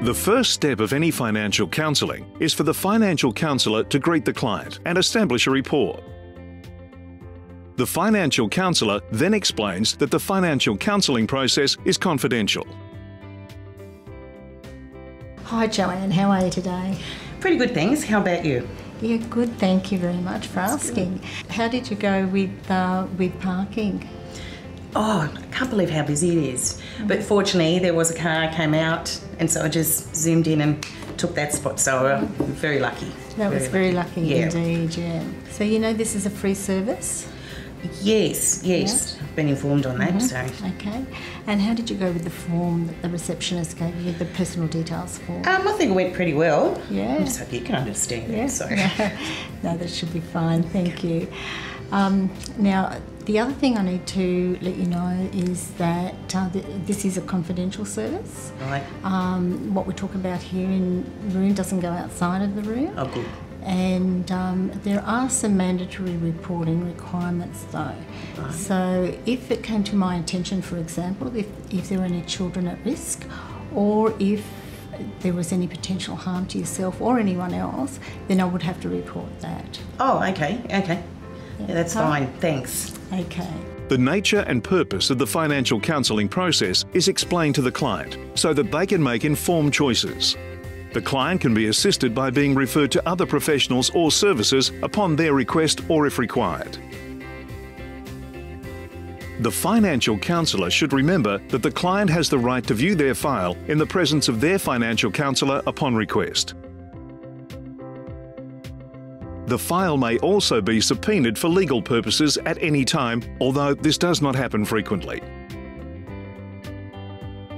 The first step of any financial counselling is for the financial counsellor to greet the client and establish a rapport. The financial counsellor then explains that the financial counselling process is confidential. Hi Joanne, how are you today? Pretty good, thanks. How about you? Yeah, good, thank you very much for asking. How did you go with parking? Oh, I can't believe how busy it is. But fortunately, there was a car came out, and so I just zoomed in and took that spot. So I'm very lucky. That was very lucky Yeah. indeed, yeah. So you know this is a free service? Yes. I've been informed on that. So Okay. And how did you go with the form that the receptionist gave you, the personal details form? I think it went pretty well. Yeah. I just hope you can understand Yeah. it. So No, that should be fine, thank you. Now, the other thing I need to let you know is that this is a confidential service. right. What we talk about here in the room doesn't go outside of the room. Oh, good. And there are some mandatory reporting requirements though. Right. So if it came to my attention, for example, if there were any children at risk, or if there was any potential harm to yourself or anyone else, then I would have to report that. Oh, okay. Yeah, that's fine. Thanks. Okay. The nature and purpose of the financial counselling process is explained to the client so that they can make informed choices. The client can be assisted by being referred to other professionals or services upon their request or if required. The financial counsellor should remember that the client has the right to view their file in the presence of their financial counsellor upon request. The file may also be subpoenaed for legal purposes at any time, although this does not happen frequently.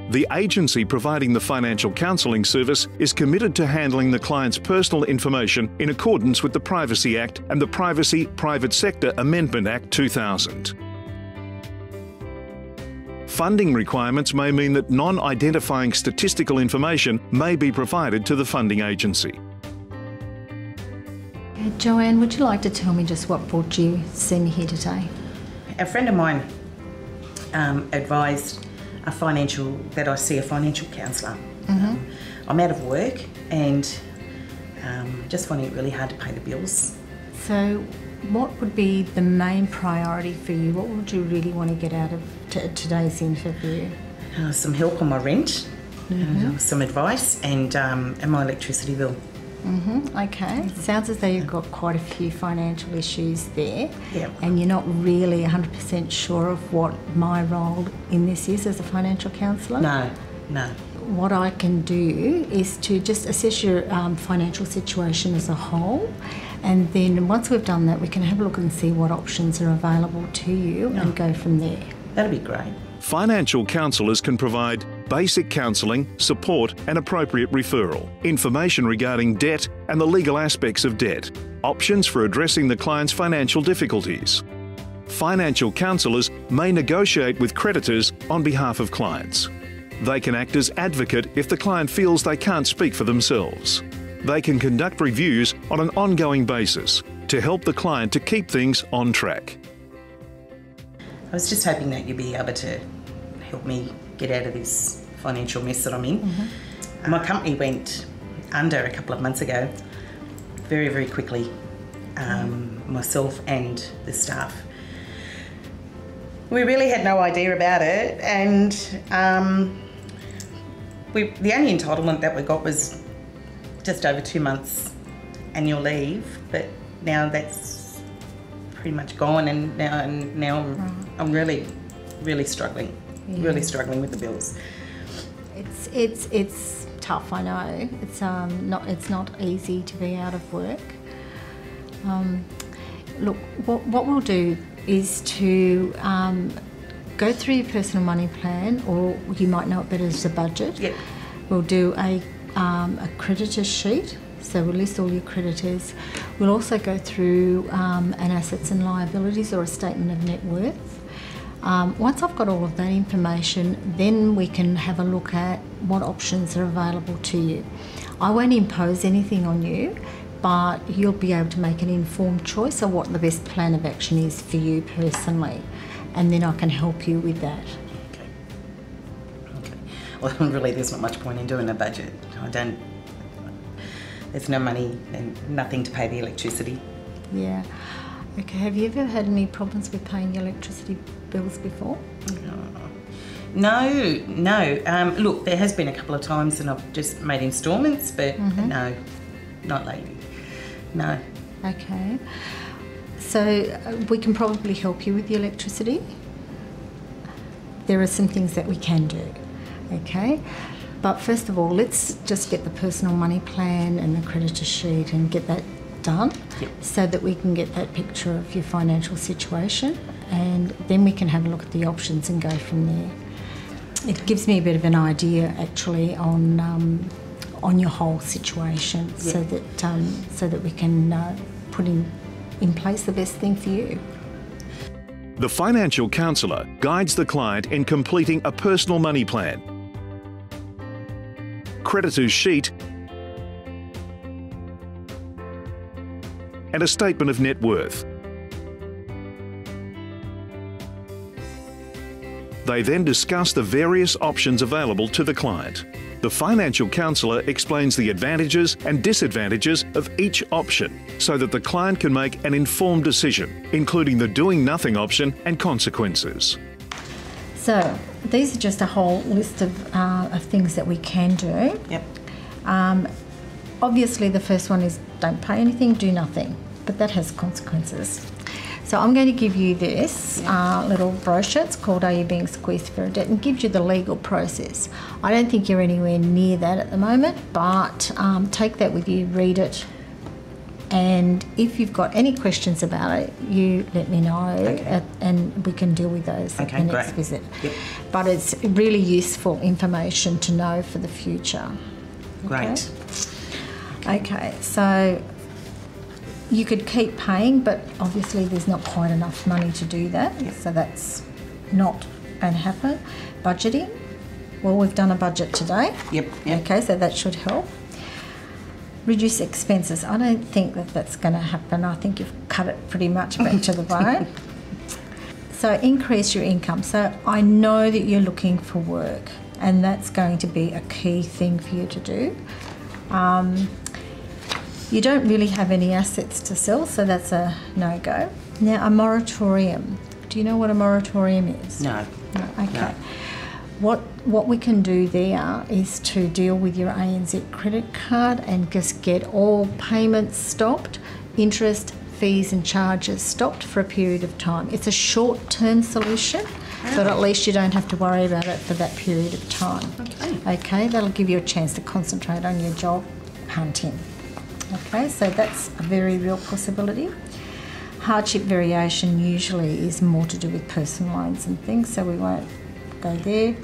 The agency providing the financial counselling service is committed to handling the client's personal information in accordance with the Privacy Act and the Privacy Private Sector Amendment Act 2000. Funding requirements may mean that non-identifying statistical information may be provided to the funding agency. Joanne, would you like to tell me just what brought you to see me here today? A friend of mine advised that I see a financial counsellor. I'm out of work and just finding it really hard to pay the bills. So what would be the main priority for you? What would you really want to get out of today's interview? Some help on my rent, some advice, and my electricity bill. Okay. Sounds as though you've got quite a few financial issues there. Yep. And you're not really 100% sure of what my role in this is as a financial counsellor? No. What I can do is to just assess your financial situation as a whole, and then once we've done that, we can have a look and see what options are available to you and go from there. That'd be great. Financial counsellors can provide basic counselling, support and appropriate referral, information regarding debt and the legal aspects of debt, options for addressing the client's financial difficulties. Financial counsellors may negotiate with creditors on behalf of clients. They can act as advocate if the client feels they can't speak for themselves. They can conduct reviews on an ongoing basis to help the client to keep things on track. I was just hoping that you'd be able to help me get out of this financial mess that I'm in. My company went under a couple of months ago, very, very quickly, myself and the staff. We really had no idea about it, and the only entitlement that we got was just over 2 months annual leave, but now that's pretty much gone, and now I'm really struggling, really struggling with the bills. It's tough, I know. It's not easy to be out of work. Look, what we'll do is to go through your personal money plan, or you might know it better as a budget. Yep. We'll do a creditor sheet. So we'll list all your creditors. We'll also go through an assets and liabilities or a statement of net worth. Once I've got all of that information, then we can have a look at what options are available to you. I won't impose anything on you, but you'll be able to make an informed choice of what the best plan of action is for you personally, and then I can help you with that. Okay. well, really, there's not much point in doing a budget. There's no money and nothing to pay the electricity. Yeah. Okay, have you ever had any problems with paying your electricity bills before? No. Look, there has been a couple of times and I've just made instalments, but no, not lately. No. Okay. So we can probably help you with the electricity. There are some things that we can do, okay? But first of all, let's just get the personal money plan and the creditor sheet and get that done so that we can get that picture of your financial situation, and then we can have a look at the options and go from there. It gives me a bit of an idea actually on your whole situation, so that we can put in place the best thing for you. The financial counsellor guides the client in completing a personal money plan, creditor's sheet, and a statement of net worth. They then discuss the various options available to the client. The financial counsellor explains the advantages and disadvantages of each option so that the client can make an informed decision, including the doing nothing option and consequences. So these are just a whole list of things that we can do. Yep. Obviously the first one is don't pay anything, do nothing, but that has consequences. So I'm going to give you this little brochure. It's called Are You Being Squeezed for a Debt, and gives you the legal process. I don't think you're anywhere near that at the moment, but take that with you, read it, and if you've got any questions about it, you let me know, and we can deal with those at the next visit. Yep. But it's really useful information to know for the future. Great. Okay, so you could keep paying, but obviously there's not quite enough money to do that, so that's not going to happen. Budgeting, well, we've done a budget today. Yep. Okay, so that should help. Reduce expenses. I don't think that that's going to happen. I think you've cut it pretty much back to the bone. So increase your income. So I know that you're looking for work, and that's going to be a key thing for you to do. You don't really have any assets to sell, so that's a no-go. Now, a moratorium. Do you know what a moratorium is? No. Okay. No. What we can do there is to deal with your ANZ credit card and just get all payments stopped, interest, fees and charges stopped for a period of time. It's a short-term solution, but at least you don't have to worry about it for that period of time. Okay, that'll give you a chance to concentrate on your job hunting. Okay, so that's a very real possibility. Hardship variation usually is more to do with personal loans and things, so we won't go there.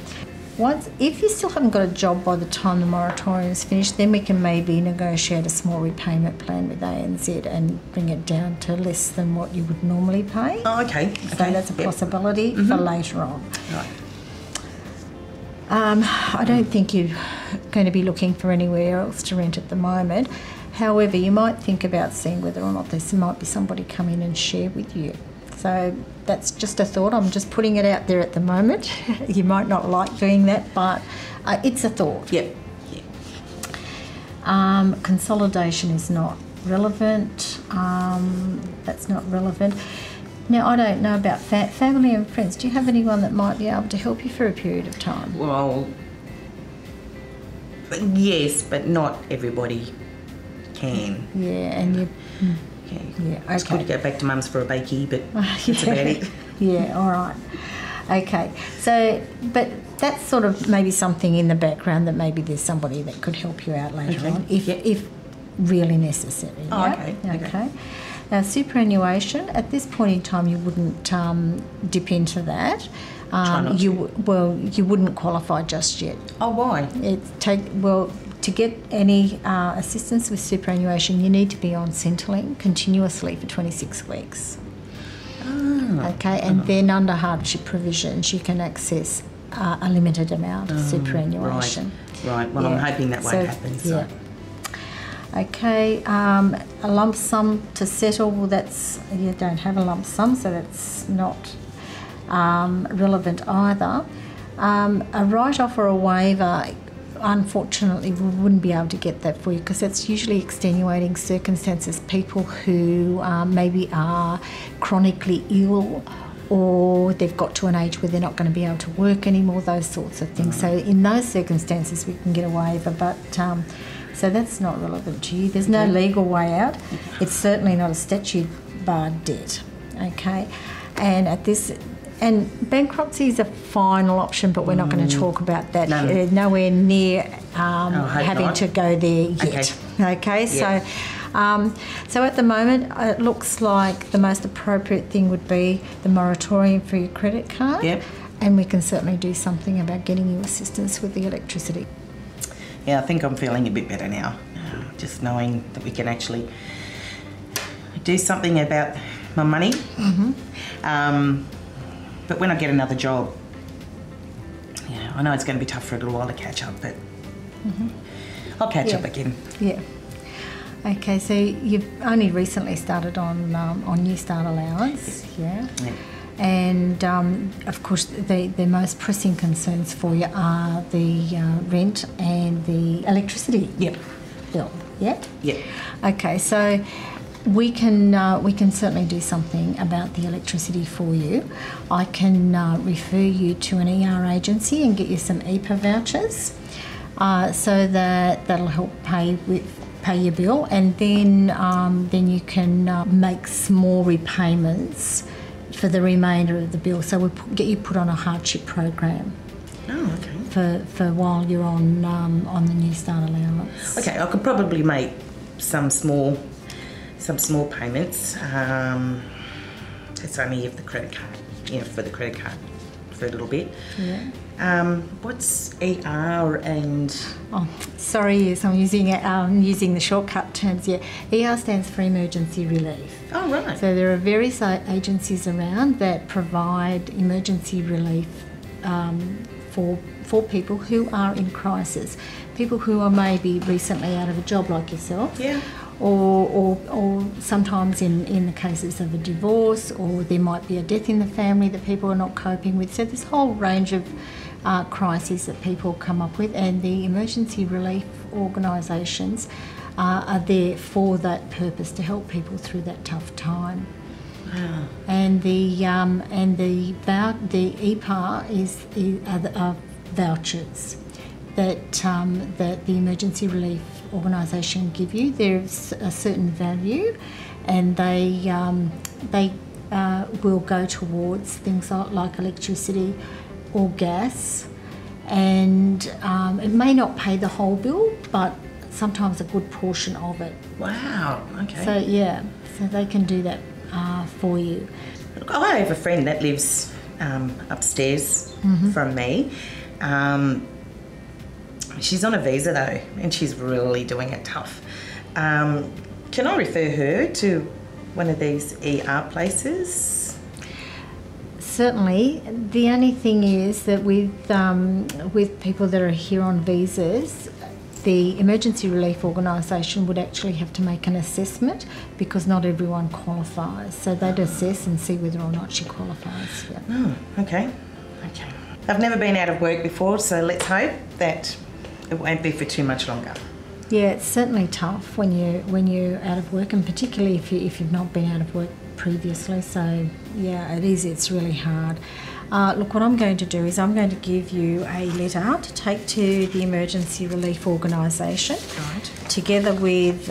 If you still haven't got a job by the time the moratorium is finished, then we can maybe negotiate a small repayment plan with ANZ and bring it down to less than what you would normally pay. Oh, okay. So that's a possibility for later on. Right. I don't think you're going to be looking for anywhere else to rent at the moment. However, you might think about seeing whether or not there might be somebody come in and share with you. So that's just a thought. I'm just putting it out there at the moment. You might not like doing that, but it's a thought. Yep. Consolidation is not relevant. That's not relevant. Now, I don't know about family and friends. Do you have anyone that might be able to help you for a period of time? Well, yes, but not everybody can. Yeah, and you... Yeah, okay. It's good to go back to mum's for a bakey, but that's about it. Yeah, all right. Okay, so, but that's sort of maybe something in the background that maybe there's somebody that could help you out later on, if really necessary. Oh, yeah? okay. Now, superannuation, at this point in time, you wouldn't dip into that. You wouldn't qualify just yet. Oh, why? To get any assistance with superannuation, you need to be on Centrelink continuously for 26 weeks. Okay, and then under hardship provisions, you can access a limited amount of superannuation. Right. Well, I'm hoping that won't happen. So. Yeah. Okay, a lump sum to settle, well, you don't have a lump sum, so that's not relevant either. A write-off or a waiver, unfortunately, we wouldn't be able to get that for you because that's usually extenuating circumstances, people who maybe are chronically ill or they've got to an age where they're not going to be able to work anymore, those sorts of things. So in those circumstances we can get a waiver, but so that's not relevant to you. There's no legal way out. It's certainly not a statute barred debt, okay? And bankruptcy is a final option, but we're not going to talk about that. No. Nowhere near having to go there yet. Okay, Yeah. so at the moment, it looks like the most appropriate thing would be the moratorium for your credit card. Yep. And we can certainly do something about getting you assistance with the electricity. Yeah, I think I'm feeling a bit better now. Just knowing that we can actually do something about my money. But when I get another job, I know it's going to be tough for a little while to catch up, but I'll catch up again. Yeah. Okay, so you've only recently started on New Start allowance, yeah. And of course, the most pressing concerns for you are the rent and the electricity bill. Yeah. Yeah. Okay, so we can certainly do something about the electricity for you. I can refer you to an ER agency and get you some EPA vouchers, so that'll help pay your bill, and then you can make small repayments for the remainder of the bill. So we'll get you put on a hardship program. Oh, okay. For while you're on the New Start allowance. Okay, I could probably make some small payments. It's only if the credit card, for the credit card for a little bit. Yeah. What's ER and? Oh, sorry, yes, I'm using the shortcut terms. Yeah, ER stands for emergency relief. Oh, right. So there are various agencies around that provide emergency relief for people who are in crisis, people who are maybe recently out of a job like yourself. Yeah. Or sometimes in the cases of a divorce, or there might be a death in the family that people are not coping with. So there's a whole range of crises that people come up with, and the emergency relief organisations are there for that purpose, to help people through that tough time. Wow. And the EPA are vouchers that the emergency relief organisation give you. There's a certain value, and they will go towards things like electricity or gas, and it may not pay the whole bill, but sometimes a good portion of it. Wow. Okay. So they can do that for you. Look, I have a friend that lives upstairs from me. She's on a visa though, and she's really doing it tough. Can I refer her to one of these ER places? Certainly. The only thing is that with people that are here on visas, the emergency relief organisation would actually have to make an assessment, because not everyone qualifies. So they'd assess and see whether or not she qualifies. Yeah. Oh, okay. Okay. I've never been out of work before, so let's hope that it won't be for too much longer. Yeah, it's certainly tough when you're out of work, and particularly if you've not been out of work previously. So yeah, it is. It's really hard. Look, what I'm going to do is I'm going to give you a letter to take to the Emergency Relief Organisation, Right. together with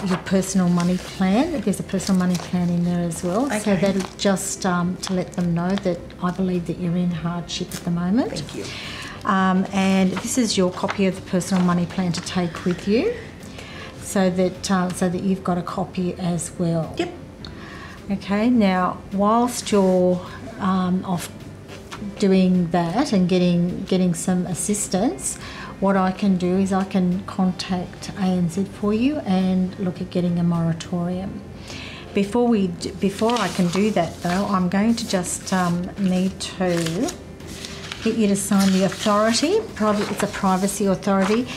your personal money plan. There's a personal money plan in there as well. Okay. So that'll just to let them know that I believe that you're in hardship at the moment. Thank you. And this is your copy of the personal money plan to take with you, so that you've got a copy as well. Yep. Okay. Now, whilst you're off doing that and getting some assistance, what I can do is I can contact ANZ for you and look at getting a moratorium. Before I can do that though, I'm going to just need to get you to sign the authority. It's a privacy authority.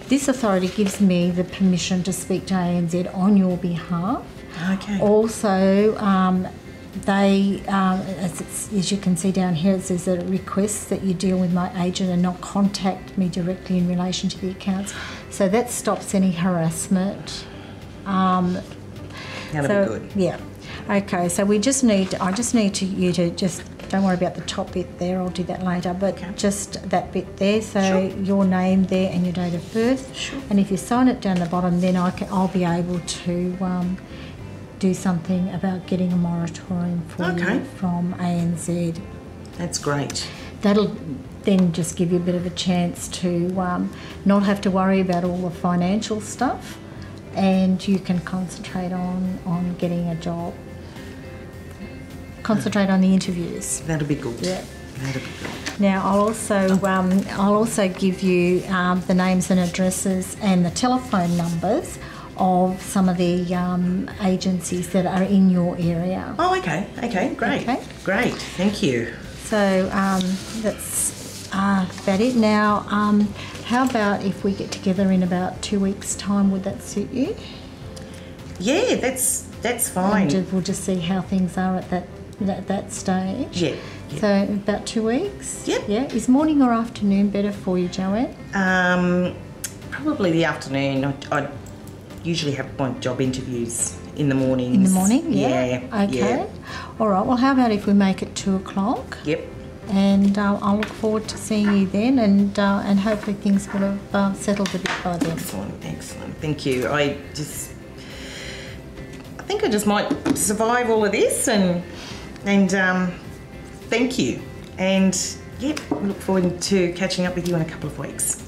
This authority gives me the permission to speak to ANZ on your behalf. Okay. Also, they, as you can see down here, it says that it requests that you deal with my agent and not contact me directly in relation to the accounts. So that stops any harassment. That'll be good. Yeah. Okay, so I just need you to just, don't worry about the top bit there, I'll do that later, but just that bit there, so your name there and your date of birth. Sure. And if you sign it down the bottom, then I'll be able to do something about getting a moratorium for you from ANZ. That's great. That'll then just give you a bit of a chance to not have to worry about all the financial stuff, and you can concentrate on getting a job. Concentrate on the interviews. That'll be good. Yeah. That'll be good. Now I'll also give you the names and addresses and the telephone numbers of some of the agencies that are in your area. Oh, okay. Okay, great. Okay. Great, thank you. So that's about it. Now, how about if we get together in about 2 weeks' time? Would that suit you? Yeah, that's fine. And we'll just see how things are at that stage. Yeah. So about 2 weeks. Yep. Yeah. Is morning or afternoon better for you, Joanne? Probably the afternoon. I usually have my job interviews in the mornings. In the morning. Yeah. Okay. Yeah. All right. Well, how about if we make it 2 o'clock? Yep. And I'll look forward to seeing you then, and hopefully things will have settled a bit by then. Excellent. Thank you. I think I just might survive all of this, and thank you. And yep, I look forward to catching up with you in a couple of weeks.